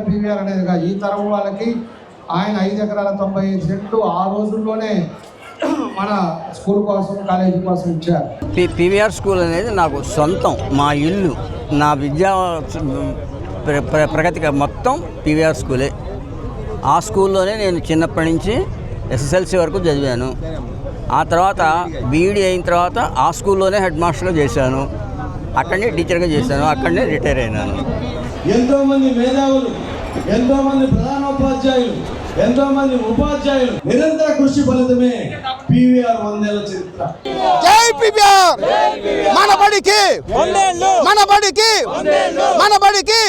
PVR అనేదిగా ఈ తరం వాళ్ళకి ఆయన 5 ఎకరాల 95 సెంట్లు ఆ రోజుల్లోనే మన స్కూల్ కోసం కాలేజీ కోసం ఇచ్చారు. పీవీఆర్ స్కూల్ అనేది నాకు సొంతం, మా ఇల్లు, నా విద్యా ప్రగతికి మొత్తం పీవీఆర్ స్కూలే. ఆ స్కూల్లోనే నేను చిన్నప్పటి నుంచి ఎస్ఎస్ఎల్సీ వరకు చదివాను. ఆ తర్వాత బీఈడీ అయిన తర్వాత ఆ స్కూల్లోనే హెడ్ మాస్టర్గా చేశాను, అక్కడనే టీచర్గా చేశాను, అక్కడనే రిటైర్ అయినాను. ఎంతోమంది మేధావులు, ఎంతోమంది ప్రధానోపాధ్యాయులు, ఎంతోమంది ఉపాధ్యాయులు నిరంతర కృషి ఫలితమే పీవీఆర్ 100 ఏళ్ల చరిత్ర. జై పీవీఆర్! మన బడికి మన బడికి మన బడికి